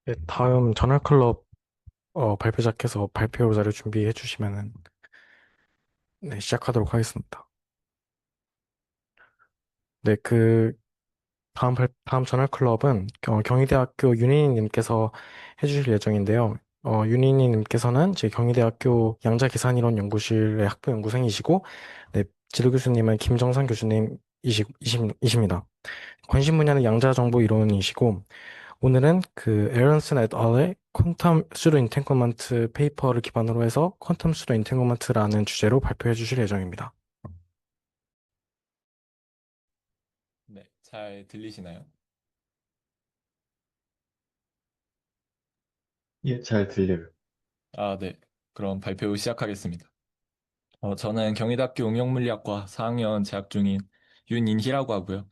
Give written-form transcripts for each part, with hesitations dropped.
네, 다음 저널클럽 발표작해서 발표 자료 준비해 주시면은 네, 시작하도록 하겠습니다. 네, 다음 저널클럽은 경희대학교 윤희님께서 해주실 예정인데요. 윤희님께서는 제 경희대학교 양자계산이론 연구실의 학부 연구생이시고, 네, 지도 교수님은 김정상 교수님이십니다. 관심 분야는 양자정보 이론이시고, 오늘은 에런슨 et al.의 퀀텀 수도 인탱글먼트 페이퍼를 기반으로 해서 퀀텀 수도 인탱글먼트라는 주제로 발표해 주실 예정입니다. 네, 잘 들리시나요? 예, 잘 들려요. 아, 네. 그럼 발표 시작하겠습니다. 저는 경희대학교 응용물리학과 4학년 재학 중인 윤인희라고 하고요.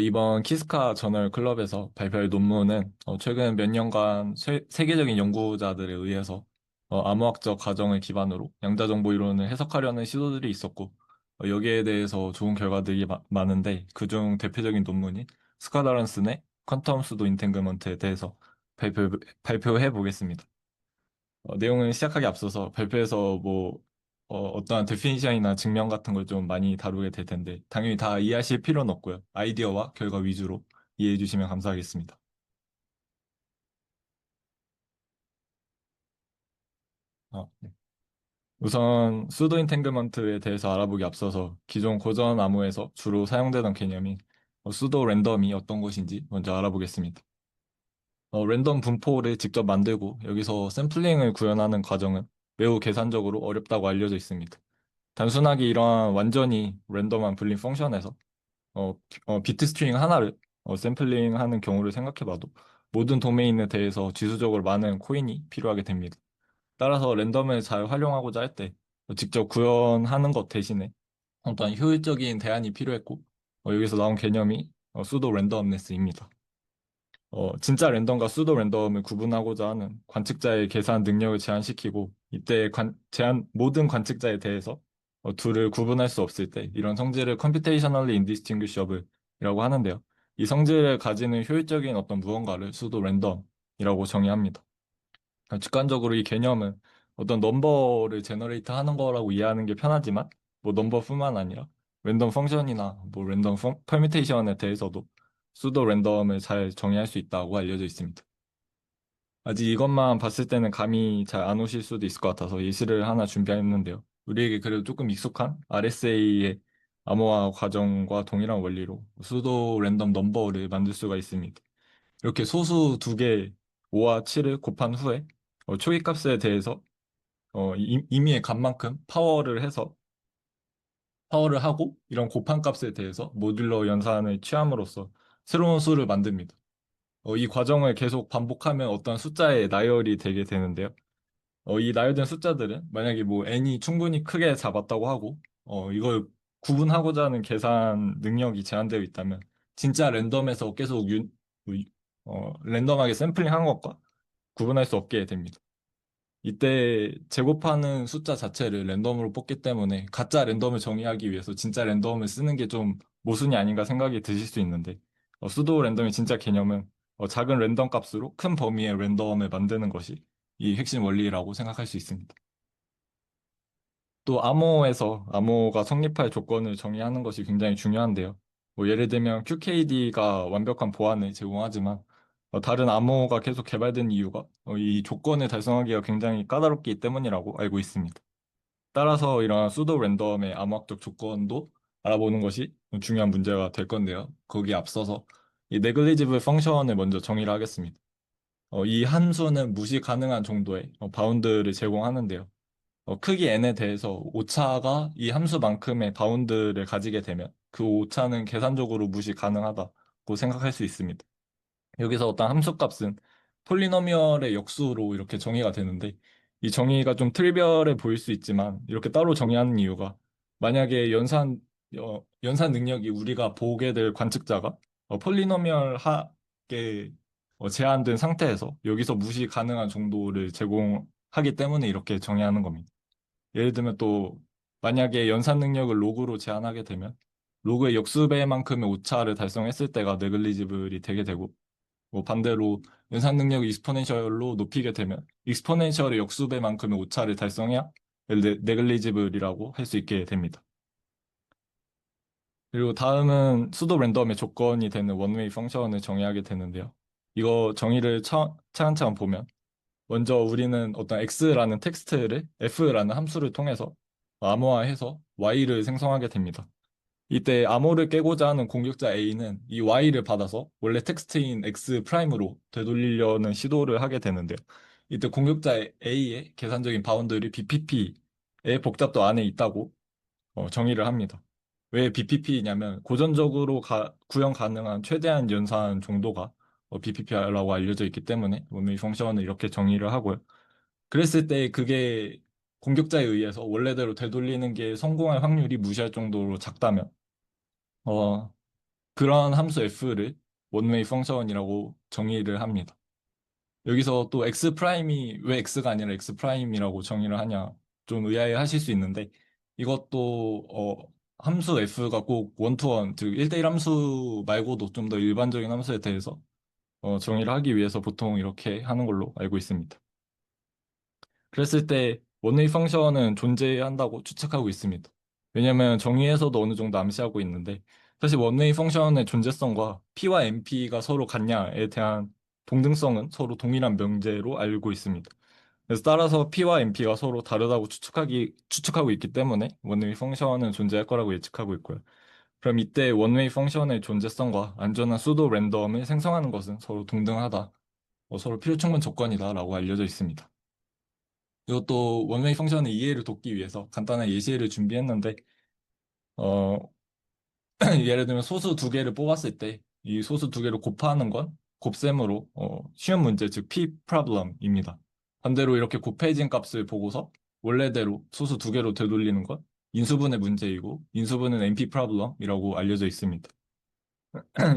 이번 키스카 저널 클럽에서 발표할 논문은 최근 몇 년간 세계적인 연구자들에 의해서 암호학적 가정을 기반으로 양자정보 이론을 해석하려는 시도들이 있었고, 여기에 대해서 좋은 결과들이 많은데, 그중 대표적인 논문이 스카다란슨의 퀀텀 수도 인탱글먼트에 대해서 발표해 보겠습니다. 내용을 시작하기 앞서서 발표에서 어떠한 데피니션이나 증명 같은 걸 좀 많이 다루게 될 텐데, 당연히 다 이해하실 필요는 없고요. 아이디어와 결과 위주로 이해해 주시면 감사하겠습니다. 네. 우선 수도 인탱글먼트에 대해서 알아보기 앞서서 기존 고전 암호에서 주로 사용되던 개념인 수도 랜덤이 어떤 것인지 먼저 알아보겠습니다. 랜덤 분포를 직접 만들고 여기서 샘플링을 구현하는 과정은 매우 계산적으로 어렵다고 알려져 있습니다. 단순하게 이러한 완전히 랜덤한 불림 펑션에서 비트 스트링 하나를 샘플링하는 경우를 생각해봐도 모든 도메인에 대해서 지수적으로 많은 코인이 필요하게 됩니다. 따라서 랜덤을 잘 활용하고자 할 때 직접 구현하는 것 대신에 어떤 효율적인 대안이 필요했고, 여기서 나온 개념이 수도 랜덤네스입니다. 진짜 랜덤과 수도 랜덤을 구분하고자 하는 관측자의 계산 능력을 제한시키고, 이때 모든 관측자에 대해서 둘을 구분할 수 없을 때 이런 성질을 computationally indistinguishable이라고 하는데요. 이 성질을 가지는 효율적인 어떤 무언가를 수도 랜덤이라고 정의합니다. 직관적으로 이 개념은 어떤 넘버를 제너레이트 하는 거라고 이해하는 게 편하지만, 넘버뿐만 아니라 랜덤 펑션이나 랜덤 퍼뮤테이션에 대해서도 수도 랜덤을 잘 정의할 수 있다고 알려져 있습니다. 아직 이것만 봤을 때는 감이 잘 안 오실 수도 있을 것 같아서 예시를 하나 준비했는데요. 우리에게 그래도 조금 익숙한 RSA의 암호화 과정과 동일한 원리로 수도 랜덤 넘버를 만들 수가 있습니다. 이렇게 소수 두 개, 5와 7을 곱한 후에 초기값에 대해서 임의의 값만큼 파워를 하고, 이런 곱한 값에 대해서 모듈러 연산을 취함으로써 새로운 수를 만듭니다. 이 과정을 계속 반복하면 어떤 숫자의 나열이 되게 되는데요. 이 나열된 숫자들은 만약에 n이 충분히 크게 잡았다고 하고, 이걸 구분하고자 하는 계산 능력이 제한되어 있다면 진짜 랜덤에서 계속 랜덤하게 샘플링 한 것과 구분할 수 없게 됩니다. 이때 제곱하는 숫자 자체를 랜덤으로 뽑기 때문에 가짜 랜덤을 정의하기 위해서 진짜 랜덤을 쓰는 게 좀 모순이 아닌가 생각이 드실 수 있는데, 수도 랜덤의 진짜 개념은 작은 랜덤 값으로 큰 범위의 랜덤을 만드는 것이 이 핵심 원리라고 생각할 수 있습니다. 또 암호에서 암호가 성립할 조건을 정의하는 것이 굉장히 중요한데요. 예를 들면 QKD가 완벽한 보안을 제공하지만 다른 암호가 계속 개발된 이유가 이 조건을 달성하기가 굉장히 까다롭기 때문이라고 알고 있습니다. 따라서 이러한 수도 랜덤의 암호학적 조건도 알아보는 것이 중요한 문제가 될 건데요. 거기에 앞서서 이 negligible 펑션을 먼저 정의를 하겠습니다. 이 함수는 무시 가능한 정도의 바운드를 제공하는데요. 크기 n에 대해서 오차가 이 함수만큼의 바운드를 가지게 되면 그 오차는 계산적으로 무시 가능하다고 생각할 수 있습니다. 여기서 어떤 함수값은 폴리노미얼의 역수로 이렇게 정의가 되는데, 이 정의가 좀 트리비얼해 보일 수 있지만 이렇게 따로 정의하는 이유가, 만약에 연산 능력이 우리가 보게 될 관측자가 폴리노미얼하게 제한된 상태에서 여기서 무시 가능한 정도를 제공하기 때문에 이렇게 정의하는 겁니다. 예를 들면 또 만약에 연산 능력을 로그로 제한하게 되면 로그의 역수배만큼의 오차를 달성했을 때가 네글리지블이 되게 되고, 뭐 반대로 연산 능력을 익스포넨셜로 높이게 되면 익스포넨셜의 역수배만큼의 오차를 달성해야 네글리지블이라고 할 수 있게 됩니다. 그리고 다음은 수도 랜덤의 조건이 되는 원웨이 펑션을 정의하게 되는데요. 이거 정의를 차근차근 보면 먼저 우리는 어떤 x라는 텍스트를 f라는 함수를 통해서 암호화해서 y를 생성하게 됩니다. 이때 암호를 깨고자 하는 공격자 A는 이 y를 받아서 원래 텍스트인 x 프라임으로 되돌리려는 시도를 하게 되는데요. 이때 공격자 A의 계산적인 바운더리 BPP의 복잡도 안에 있다고 정의를 합니다. 왜 BPP냐면 고전적으로 구현 가능한 최대한 연산 정도가 BPP라고 알려져 있기 때문에 오늘 이 펑션을 이렇게 정의를 하고요. 그랬을 때 그게 공격자에 의해서 원래대로 되돌리는 게 성공할 확률이 무시할 정도로 작다면 어, 그런 함수 f를 원웨이 펑션이라고 정의를 합니다. 여기서 또 x 프라임이 왜 x가 아니라 x 프라임이라고 정의를 하냐 좀 의아해 하실 수 있는데 이것도 함수 f가 꼭 원투원 즉 1대1 함수 말고도 좀 더 일반적인 함수에 대해서 정의를 하기 위해서 보통 이렇게 하는 걸로 알고 있습니다. 그랬을 때 원웨이 펑션은 존재한다고 추측하고 있습니다. 왜냐하면 정의에서도 어느 정도 암시하고 있는데 사실 원웨이 펑션의 존재성과 P와 NP가 서로 같냐에 대한 동등성은 서로 동일한 명제로 알고 있습니다. 그래서 따라서 P와 NP가 서로 다르다고 추측하고 있기 때문에 원웨이 펑션은 존재할 거라고 예측하고 있고요. 그럼 이때 원웨이 펑션의 존재성과 안전한 수도 랜덤을 생성하는 것은 서로 동등하다, 서로 필요충분 조건이다라고 알려져 있습니다. 이것도 원웨이 펑션의 이해를 돕기 위해서 간단한 예시를 준비했는데, 어, 예를 들면 소수 두 개를 뽑았을 때 이 소수 두 개를 곱하는 건 곱셈으로 쉬운 문제, 즉 P 프로블럼입니다. 반대로 이렇게 곱해진 값을 보고서 원래대로 소수 두 개로 되돌리는 건 인수분해 문제이고 인수분해는 NP 프로블럼이라고 알려져 있습니다.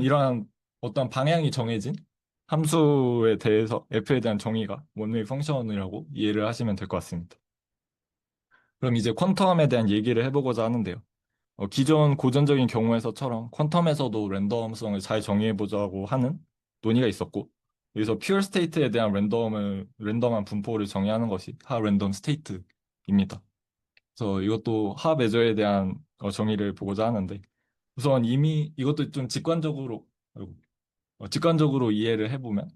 이러한 어떤 방향이 정해진 함수에 대해서 F에 대한 정의가 원웨이 펑션이라고 이해를 하시면 될 것 같습니다. 그럼 이제 퀀텀에 대한 얘기를 해보고자 하는데요. 기존 고전적인 경우에서처럼 퀀텀에서도 랜덤성을 잘 정의해보자고 하는 논의가 있었고, 여기서 퓨어 스테이트에 대한 랜덤한 분포를 정의하는 것이 하 랜덤 스테이트입니다. 그래서 이것도 하 메저에 대한 정의를 보고자 하는데, 우선 이미 이것도 좀 아이고, 직관적으로 이해를 해보면,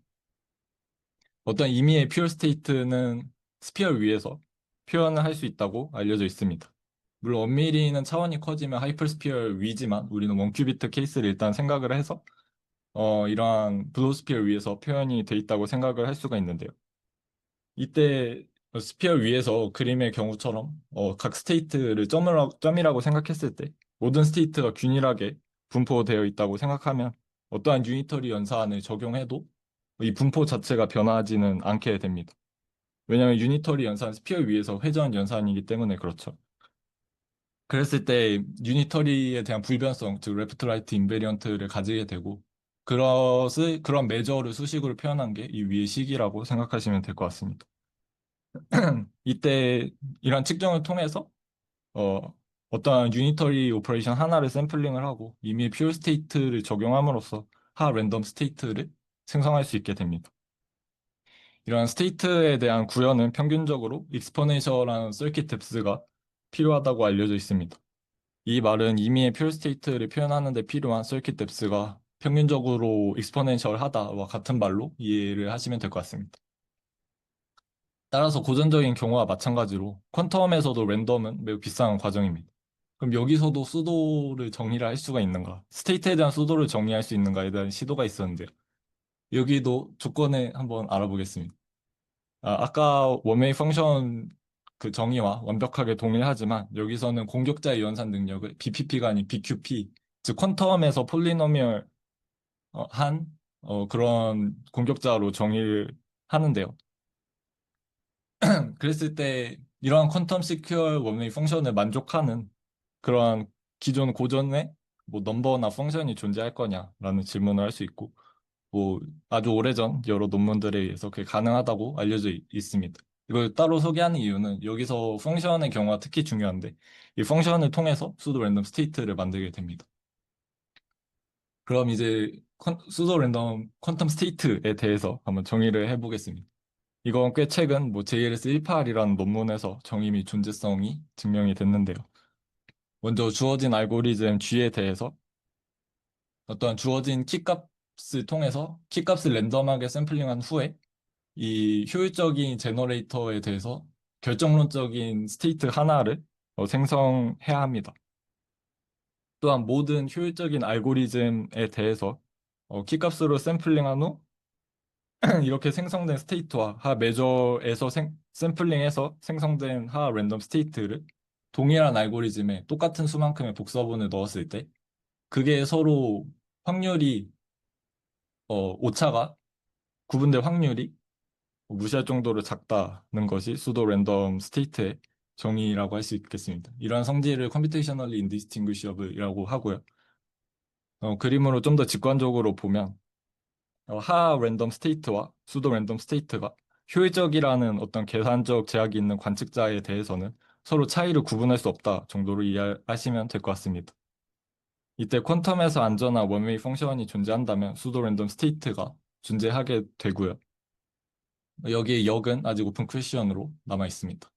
어떤 임의의 퓨어 스테이트는 스피어 위에서 표현을 할 수 있다고 알려져 있습니다. 물론 엄밀히는 차원이 커지면 하이퍼스피어 위지만 우리는 원큐비트 케이스를 일단 생각을 해서 이러한 블로스피어 위에서 표현이 돼 있다고 생각을 할 수가 있는데요. 이때 스피어 위에서 그림의 경우처럼 각 스테이트를 점이라고 생각했을 때 모든 스테이트가 균일하게 분포되어 있다고 생각하면 어떠한 유니터리 연산을 적용해도 이 분포 자체가 변하지는 않게 됩니다. 왜냐하면 유니터리 연산 스피어 위에서 회전 연산이기 때문에 그렇죠. 그랬을 때 유니터리에 대한 불변성, 즉 레프트 라이트 인베리언트를 가지게 되고 그런 메저를 수식으로 표현한 게 이 위의 식이라고 생각하시면 될 것 같습니다. 이때 이런 측정을 통해서 어, 어떠한 유니터리 오퍼레이션 하나를 샘플링을 하고 이미 퓨어 스테이트를 적용함으로써 하 랜덤 스테이트를 생성할 수 있게 됩니다. 이러한 스테이트에 대한 구현은 평균적으로 익스포넨셜한 서킷 뎁스가 필요하다고 알려져 있습니다. 이 말은 이미의 퓨어 스테이트를 표현하는 데 필요한 서킷 뎁스가 평균적으로 익스포넨셜하다와 같은 말로 이해를 하시면 될 것 같습니다. 따라서 고전적인 경우와 마찬가지로 퀀텀에서도 랜덤은 매우 비싼 과정입니다. 그럼 여기서도 수도를 정의를 할 수가 있는가? 스테이트에 대한 수도를 정의할 수 있는가에 대한 시도가 있었는데요. 여기도 조건을 한번 알아보겠습니다. 아까 원웨이 펑션 그 정의와 완벽하게 동일하지만 여기서는 공격자의 연산 능력을 BPP가 아닌 BQP, 즉 퀀텀에서 폴리노미얼 한 그런 공격자로 정의를 하는데요. 그랬을 때 이러한 퀀텀 시큐어 원웨이 펑션을 만족하는 그러한 기존 고전의 뭐 넘버나 펑션이 존재할 거냐라는 질문을 할 수 있고 뭐 아주 오래전 여러 논문들에 의해서 그게 가능하다고 알려져 있습니다. 이걸 따로 소개하는 이유는 여기서 펑션의 경우가 특히 중요한데 이 펑션을 통해서 수도 랜덤 스테이트를 만들게 됩니다. 그럼 이제 수도 랜덤 퀀텀 스테이트에 대해서 한번 정의를 해보겠습니다. 이건 꽤 최근 뭐 JLS 18이라는 논문에서 정의 및 존재성이 증명이 됐는데요. 먼저 주어진 알고리즘 G에 대해서 어떤 주어진 키값을 통해서 키값을 랜덤하게 샘플링한 후에 이 효율적인 제너레이터에 대해서 결정론적인 스테이트 하나를 생성해야 합니다. 또한 모든 효율적인 알고리즘에 대해서 키값으로 샘플링한 후 이렇게 생성된 스테이트와 하 메저에서 샘플링해서 생성된 하 랜덤 스테이트를 동일한 알고리즘에 똑같은 수만큼의 복사본을 넣었을 때 그게 서로 확률이 오차가 구분될 확률이 무시할 정도로 작다는 것이 수도 랜덤 스테이트의 정의라고 할 수 있겠습니다. 이러한 성질을 computationally indistinguishable이라고 하고요. 그림으로 좀 더 직관적으로 보면 하 랜덤 스테이트와 수도 랜덤 스테이트가 효율적이라는 어떤 계산적 제약이 있는 관측자에 대해서는 서로 차이를 구분할 수 없다 정도로 이해하시면 될 것 같습니다. 이때 퀀텀에서 안전한 원웨이 펑션이 존재한다면 수도 랜덤 스테이트가 존재하게 되고요. 여기에 역은 아직 오픈 퀘스천으로 남아 있습니다.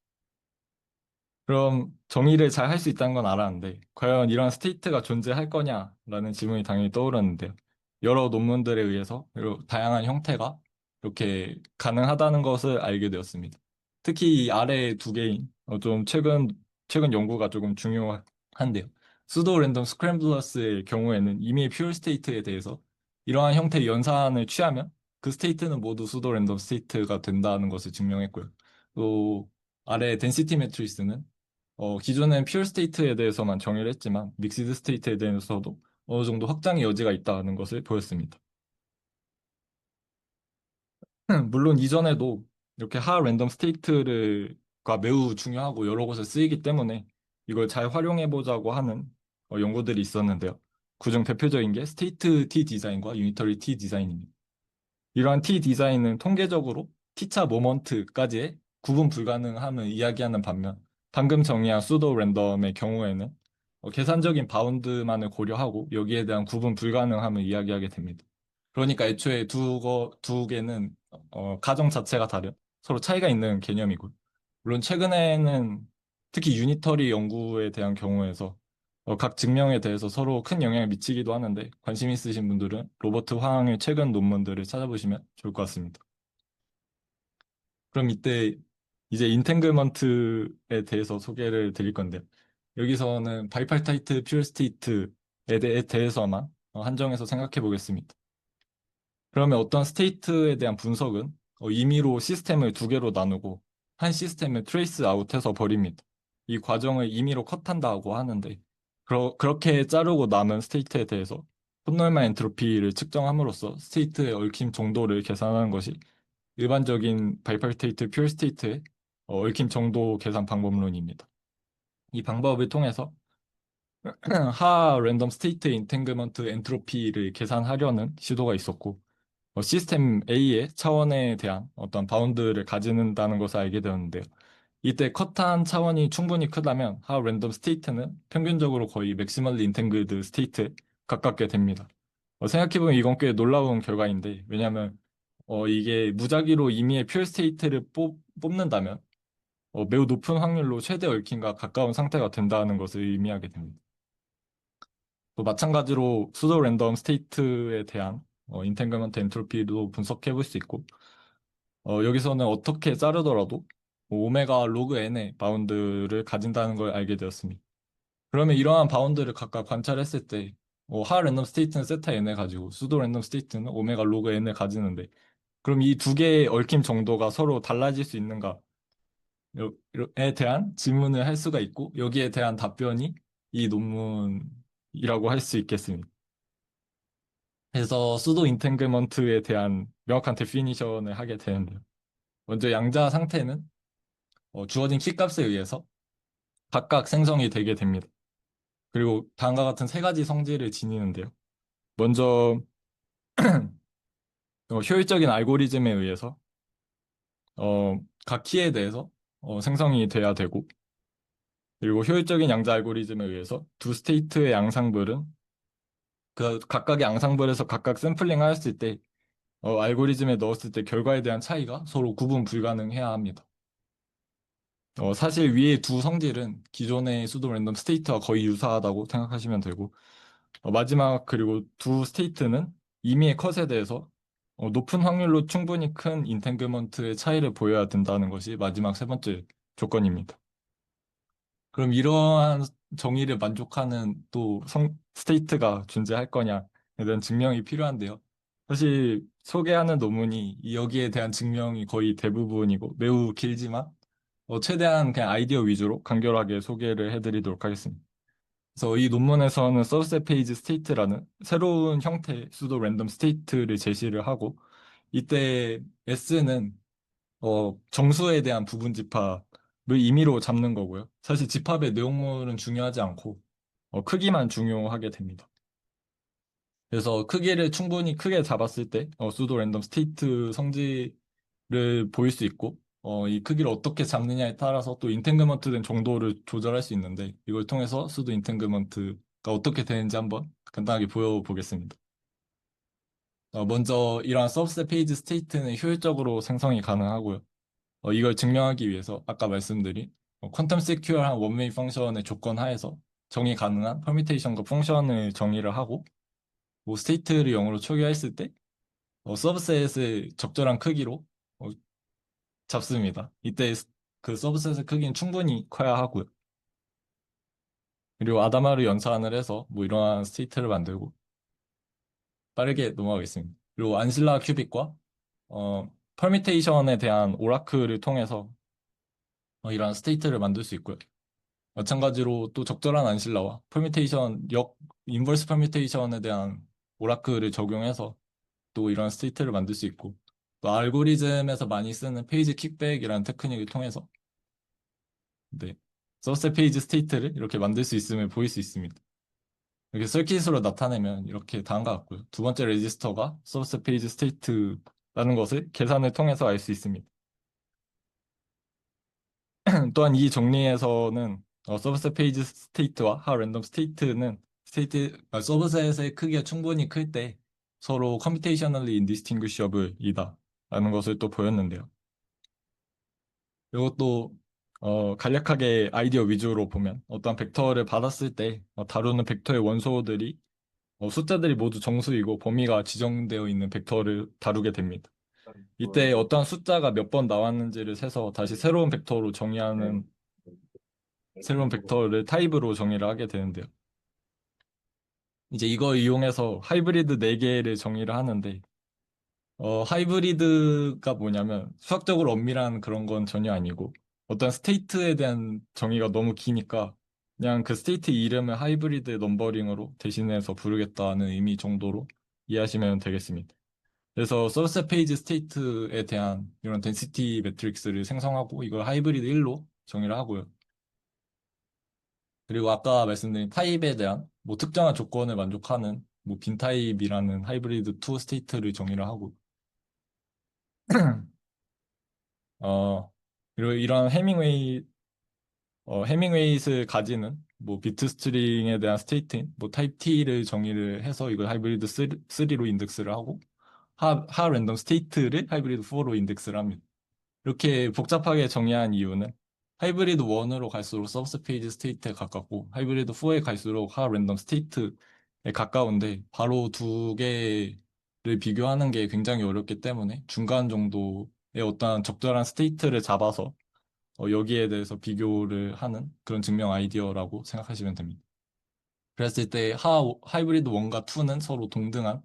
그럼 정의를 잘 할 수 있다는 건 알았는데 과연 이런 스테이트가 존재할 거냐라는 질문이 당연히 떠오르는데요. 여러 논문들에 의해서 다양한 형태가 이렇게 가능하다는 것을 알게 되었습니다. 특히 이 아래 두 개인 좀 최근 연구가 조금 중요한데요. 수도 랜덤 스크램블러스의 경우에는 이미의 퓨어 스테이트에 대해서 이러한 형태의 연산을 취하면 그 스테이트는 모두 수도 랜덤 스테이트가 된다는 것을 증명했고요. 또 아래 덴시티 매트리스는 기존엔 퓨어 스테이트에 대해서만 정의를 했지만 믹스드 스테이트에 대해서도 어느 정도 확장의 여지가 있다는 것을 보였습니다. 물론 이전에도 이렇게 하 랜덤 스테이트가 매우 중요하고 여러 곳에 쓰이기 때문에 이걸 잘 활용해 보자고 하는 연구들이 있었는데요. 그중 대표적인 게 스테이트 T 디자인과 유니터리 T 디자인입니다. 이러한 T 디자인은 통계적으로 T차 모먼트까지의 구분 불가능함을 이야기하는 반면 방금 정의한 수도 랜덤의 경우에는 계산적인 바운드만을 고려하고 여기에 대한 구분 불가능함을 이야기하게 됩니다. 그러니까 애초에 두 개는 가정 자체가 다른 서로 차이가 있는 개념이고 물론 최근에는 특히 유니터리 연구에 대한 경우에서 각 증명에 대해서 서로 큰 영향을 미치기도 하는데 관심 있으신 분들은 로버트 황의 최근 논문들을 찾아보시면 좋을 것 같습니다. 그럼 이때 이제 인텐글먼트에 대해서 소개를 드릴 건데요. 여기서는 바이팔타이트 퓨어 스테이트에 대해서만 한정해서 생각해 보겠습니다. 그러면 어떤 스테이트에 대한 분석은 임의로 시스템을 두 개로 나누고 한 시스템을 트레이스 아웃해서 버립니다. 이 과정을 임의로 컷한다고 하는데 그렇게 자르고 남은 스테이트에 대해서 폰노에만 엔트로피를 측정함으로써 스테이트의 얽힘 정도를 계산하는 것이 일반적인 바이파르테이트 퓨어 스테이트의 얽힘 정도 계산 방법론입니다. 이 방법을 통해서 하 랜덤 스테이트 인텐글먼트 엔트로피를 계산하려는 시도가 있었고 시스템 A의 차원에 대한 어떤 바운드를 가진다는 것을 알게 되었는데요. 이때 컷한 차원이 충분히 크다면 하 랜덤 스테이트는 평균적으로 거의 맥시멀리 인텐글드 스테이트에 가깝게 됩니다. 생각해보면 이건 꽤 놀라운 결과인데 왜냐하면 이게 무작위로 임의의 퓨어 스테이트를 뽑는다면 매우 높은 확률로 최대 얽힘과 가까운 상태가 된다는 것을 의미하게 됩니다. 또 마찬가지로 수도 랜덤 스테이트에 대한 인텐글먼트 엔트로피도 분석해 볼 수 있고 여기서는 어떻게 자르더라도 뭐 오메가 로그 n의 바운드를 가진다는 걸 알게 되었습니다. 그러면 이러한 바운드를 각각 관찰했을 때 하 랜덤 스테이트는 세타 n을 가지고 수도 랜덤 스테이트는 오메가 로그 n을 가지는데 그럼 이 두 개의 얽힘 정도가 서로 달라질 수 있는가에 대한 질문을 할 수가 있고 여기에 대한 답변이 이 논문이라고 할 수 있겠습니다. 그래서 수도 인텐글먼트에 대한 명확한 데피니션을 하게 되는데요. 먼저 양자 상태는 주어진 키값에 의해서 각각 생성이 되게 됩니다. 그리고 다음과 같은 세 가지 성질을 지니는데요. 먼저 효율적인 알고리즘에 의해서 각 키에 대해서 생성이 돼야 되고 그리고 효율적인 양자 알고리즘에 의해서 두 스테이트의 양상들은 그 각각의 앙상블에서 각각 샘플링 하였을 때 알고리즘에 넣었을 때 결과에 대한 차이가 서로 구분 불가능해야 합니다. 사실 위의 두 성질은 기존의 수도 랜덤 스테이트와 거의 유사하다고 생각하시면 되고, 마지막 그리고 두 스테이트는 임의의 컷에 대해서 높은 확률로 충분히 큰 인텐그먼트의 차이를 보여야 된다는 것이 마지막 세 번째 조건입니다. 그럼 이러한 정의를 만족하는 또 스테이트가 존재할 거냐에 대한 증명이 필요한데요. 사실 소개하는 논문이 여기에 대한 증명이 거의 대부분이고 매우 길지만 최대한 그냥 아이디어 위주로 간결하게 소개를 해드리도록 하겠습니다. 그래서 이 논문에서는 서브셋 페이지 스테이트라는 새로운 형태의 수도 랜덤 스테이트를 제시를 하고 이때 S는 정수에 대한 부분 집합을 임의로 잡는 거고요. 사실 집합의 내용물은 중요하지 않고 크기만 중요하게 됩니다. 그래서 크기를 충분히 크게 잡았을 때 수도 랜덤 스테이트 성질을 보일 수 있고 이 크기를 어떻게 잡느냐에 따라서 또 인텐그먼트 된 정도를 조절할 수 있는데 이걸 통해서 수도 인텐그먼트가 어떻게 되는지 한번 간단하게 보여보겠습니다. 먼저 이러한 서브셋 페이지 스테이트는 효율적으로 생성이 가능하고요. 이걸 증명하기 위해서 아까 말씀드린 퀀텀 시큐어한 원웨이 펑션의 조건 하에서 정의 가능한 퍼뮤테이션과 펑션을 정의를 하고 뭐 스테이트를 0으로 초기화했을 때 서브셋을 적절한 크기로 어, 잡습니다. 이때 그 서브셋의 크기는 충분히 커야 하고요. 그리고 아다마르 연산을 해서 뭐 이러한 스테이트를 만들고 빠르게 넘어가겠습니다. 그리고 안실라 큐빅과 퍼뮤테이션에 대한 오라클을 통해서 이러한 스테이트를 만들 수 있고요. 마찬가지로 또 적절한 안실라와 인버스 퍼뮤테이션에 대한 오라클을 적용해서 또 이런 스테이트를 만들 수 있고, 또 알고리즘에서 많이 쓰는 페이지 킥백이라는 테크닉을 통해서, 네, 서브셋 페이지 스테이트를 이렇게 만들 수 있음을 보일 수 있습니다. 이렇게 서킷으로 나타내면 이렇게 다음과 같고요. 두 번째 레지스터가 서브셋 페이지 스테이트라는 것을 계산을 통해서 알 수 있습니다. 또한 이 정리에서는 서브셋 페이지 스테이트와 하 랜덤 스테이트는 서브셋의 크기가 충분히 클 때 서로 computationally indistinguishable이다 라는 것을 또 보였는데요. 이것도 간략하게 아이디어 위주로 보면 어떠한 벡터를 받았을 때 다루는 벡터의 원소들이 숫자들이 모두 정수이고 범위가 지정되어 있는 벡터를 다루게 됩니다. 이때 어떠한 숫자가 몇 번 나왔는지를 세서 다시 새로운 벡터를 타입으로 정의를 하게 되는데요. 이제 이거 이용해서 하이브리드 4개를 정의를 하는데, 하이브리드가 뭐냐면 수학적으로 엄밀한 그런 건 전혀 아니고, 어떤 스테이트에 대한 정의가 너무 기니까, 그냥 그 스테이트 이름을 하이브리드 넘버링으로 대신해서 부르겠다는 의미 정도로 이해하시면 되겠습니다. 그래서 서브셋 페이지 스테이트에 대한 이런 덴시티 매트릭스를 생성하고, 이걸 하이브리드 1로 정의를 하고요. 그리고 아까 말씀드린 타입에 대한 뭐 특정한 조건을 만족하는 뭐 빈 타입이라는 하이브리드 투 스테이트를 정의를 하고 그리고 이런 해밍웨이를 가지는 뭐 비트 스트링에 대한 스테이트인 뭐 타입 T를 정의를 해서 이걸 하이브리드 3로 인덱스를 하고 하 랜덤 스테이트를 하이브리드 4로 인덱스를 합니다. 이렇게 복잡하게 정의한 이유는 하이브리드 1으로 갈수록 서브스 페이지 스테이트에 가깝고 하이브리드 4에 갈수록 하 랜덤 스테이트에 가까운데 바로 두 개를 비교하는 게 굉장히 어렵기 때문에 중간 정도의 어떤 적절한 스테이트를 잡아서 여기에 대해서 비교를 하는 그런 증명 아이디어라고 생각하시면 됩니다. 그랬을 때 하이브리드 1과 2는 서로 동등한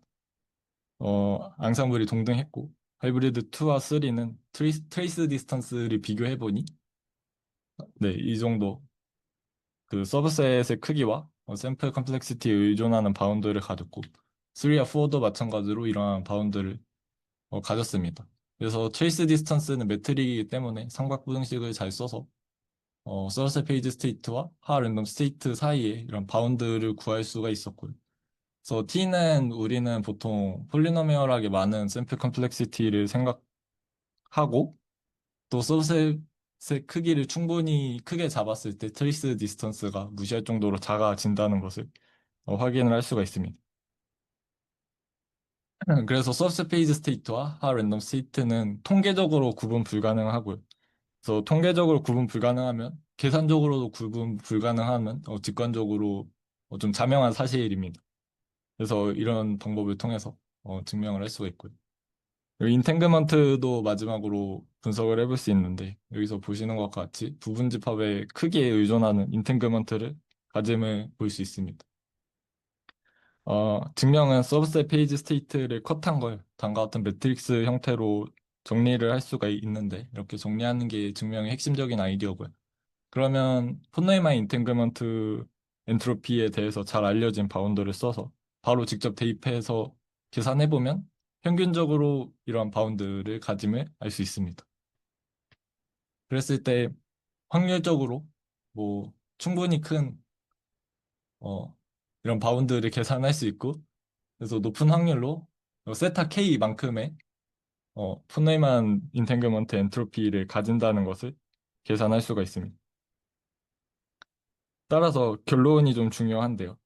앙상블이 동등했고 하이브리드 2와 3는 트레이스 디스턴스를 비교해보니 네, 이 정도 그 서브셋의 크기와 샘플 컴플렉시티에 의존하는 바운드를 가졌고 3와 4도 마찬가지로 이러한 바운드를 가졌습니다. 그래서 트레이스 디스턴스는 매트릭이기 때문에 삼각부등식을 잘 써서 서브셋 페이지 스테이트와 하 랜덤 스테이트 사이에 이런 바운드를 구할 수가 있었고요. 그래서 T는 우리는 보통 폴리노미얼하게 많은 샘플 컴플렉시티를 생각하고 또 서브셋의 크기를 충분히 크게 잡았을 때 트레이스 디스턴스가 무시할 정도로 작아진다는 것을 확인을 할 수가 있습니다. 그래서 서비스 페이지 스테이트와 하 랜덤 스테이트는 통계적으로 구분 불가능하고요. 그래서 통계적으로 구분 불가능하면 계산적으로도 구분 불가능하면 직관적으로 좀 자명한 사실입니다. 그래서 이런 방법을 통해서 증명을 할 수가 있고요. 그리고 인텐그먼트도 마지막으로 분석을 해볼 수 있는데 여기서 보시는 것과 같이 부분집합의 크기에 의존하는 인텐그먼트를 가짐을 볼 수 있습니다. 증명은 서브셋 페이지 스테이트를 컷한 걸 다음과 같은 매트릭스 형태로 정리를 할 수가 있는데 이렇게 정리하는 게 증명의 핵심적인 아이디어고요. 그러면 폰네이마의 인텐글먼트 엔트로피에 대해서 잘 알려진 바운더를 써서 바로 직접 대입해서 계산해보면 평균적으로 이러한 바운드를 가짐을 알 수 있습니다. 그랬을 때 확률적으로 뭐 충분히 큰 어, 이런 바운드를 계산할 수 있고 그래서 높은 확률로 세타 K만큼의 폰네이만 인텐글먼트 엔트로피를 가진다는 것을 계산할 수가 있습니다. 따라서 결론이 좀 중요한데요.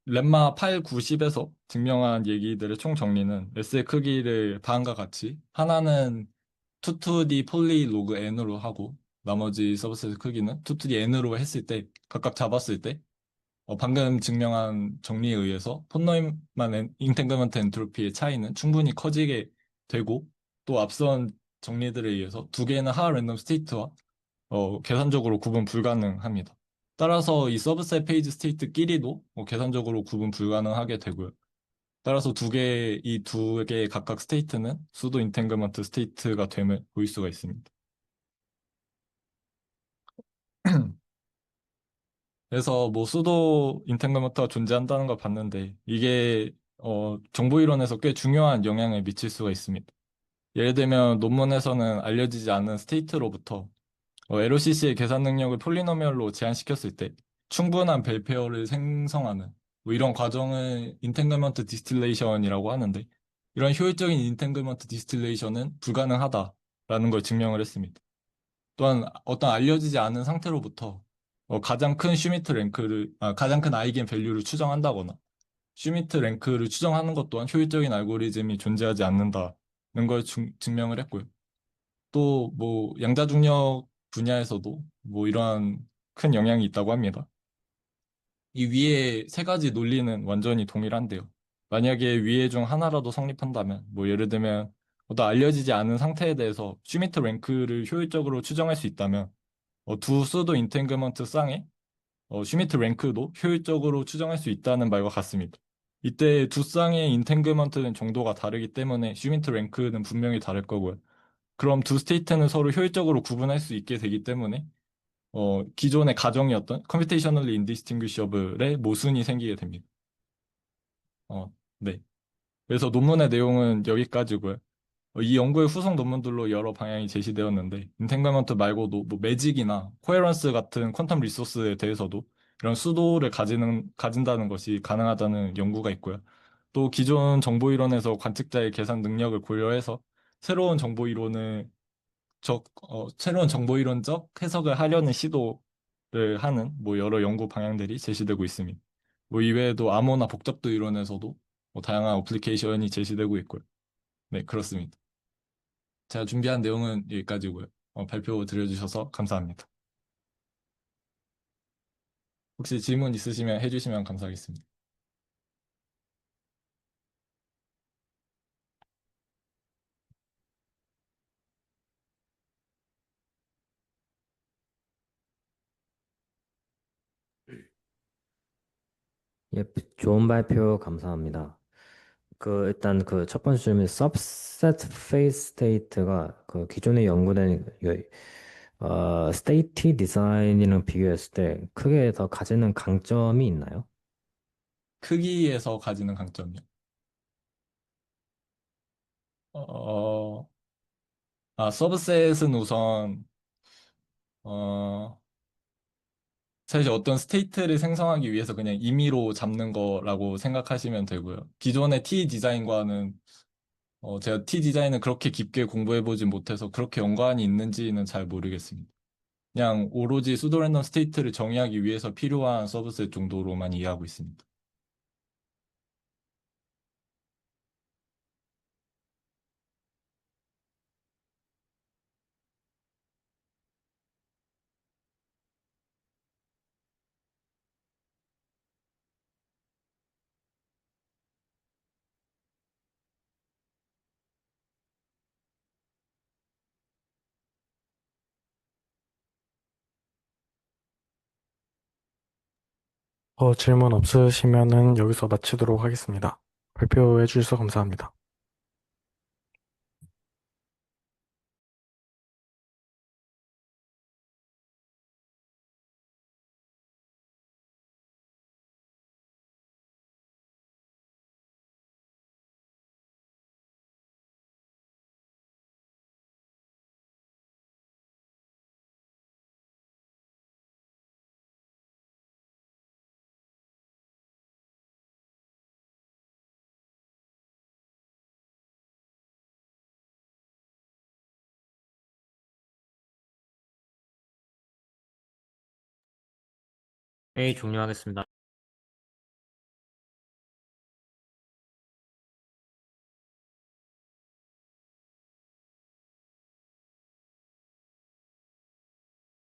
렘마 8, 9, 10에서 증명한 얘기들의 총 정리는 S의 크기를 다음과 같이 하나는 2to the 폴리 로그 n으로 하고 나머지 서브셋 크기는 2to the n으로 했을 때 각각 잡았을 때 방금 증명한 정리에 의해서 폰노이만 인텐글먼트 엔트로피의 차이는 충분히 커지게 되고 또 앞선 정리들에 의해서 두 개는 하 랜덤 스테이트와 계산적으로 구분 불가능합니다. 따라서 이 서브셋 페이지 스테이트끼리도 계산적으로 구분 불가능하게 되고요. 따라서 이 두 개의 각각 스테이트는 수도 인텐글먼트 스테이트가 됨을 보일 수가 있습니다. 그래서 뭐 수도 인텐글먼트가 존재한다는 걸 봤는데 이게 정보 이론에서 꽤 중요한 영향을 미칠 수가 있습니다. 예를 들면 논문에서는 알려지지 않은 스테이트로부터 LOCC의 계산 능력을 폴리노미얼로 제한시켰을 때 충분한 벨페어를 생성하는 뭐 이런 과정을 인텐글먼트 디스틸레이션이라고 하는데 이런 효율적인 인텐글먼트 디스틸레이션은 불가능하다라는 걸 증명을 했습니다. 또한 어떤 알려지지 않은 상태로부터 가장 큰 아이겐 밸류를 추정한다거나 슈미트 랭크를 추정하는 것 또한 효율적인 알고리즘이 존재하지 않는다는 걸 증명을 했고요. 또 뭐 양자중력 분야에서도 뭐 이러한 큰 영향이 있다고 합니다. 이 위에 세 가지 논리는 완전히 동일한데요. 만약에 위에 중 하나라도 성립한다면 뭐 예를 들면 어떤 알려지지 않은 상태에 대해서 슈미트 랭크를 효율적으로 추정할 수 있다면 두 수도 인텐글먼트 쌍의 슈미트 랭크도 효율적으로 추정할 수 있다는 말과 같습니다. 이때 두 쌍의 인텐글먼트는 정도가 다르기 때문에 슈미트 랭크는 분명히 다를 거고요. 그럼 두 스테이트는 서로 효율적으로 구분할 수 있게 되기 때문에 기존의 가정이었던 computationally indistinguishable의 모순이 생기게 됩니다. 네. 그래서 논문의 내용은 여기까지고요. 이 연구의 후속 논문들로 여러 방향이 제시되었는데 인텐글먼트 말고도 뭐 매직이나 코헤런스 같은 퀀텀 리소스에 대해서도 이런 수도를 가진다는 것이 가능하다는 연구가 있고요. 또 기존 정보 이론에서 관측자의 계산 능력을 고려해서 새로운 정보 이론을 새로운 정보 이론적 해석을 하려는 시도를 하는 뭐 여러 연구 방향들이 제시되고 있습니다. 뭐 이외에도 암호나 복잡도 이론에서도 뭐 다양한 어플리케이션이 제시되고 있고요. 네, 그렇습니다. 제가 준비한 내용은 여기까지고요. 발표 드려주셔서 감사합니다. 혹시 질문 있으시면 해주시면 감사하겠습니다. 예, 좋은 발표 감사합니다. 일단 첫 번째 질문, subset phase state가 기존에 연구된 state design이랑 비교했을 때 크게 더 가지는 강점이 있나요? 크기에서 가지는 강점이요. 어, 서브셋은 우선, 어, 사실 어떤 스테이트를 생성하기 위해서 그냥 임의로 잡는 거라고 생각하시면 되고요. 기존의 T 디자인과는 제가 T 디자인을 그렇게 깊게 공부해보진 못해서 그렇게 연관이 있는지는 잘 모르겠습니다. 그냥 오로지 수도 랜덤 스테이트를 정의하기 위해서 필요한 서브셋 정도로만 이해하고 있습니다. 질문 없으시면은 여기서 마치도록 하겠습니다. 발표해 주셔서 감사합니다. 회의 종료하겠습니다.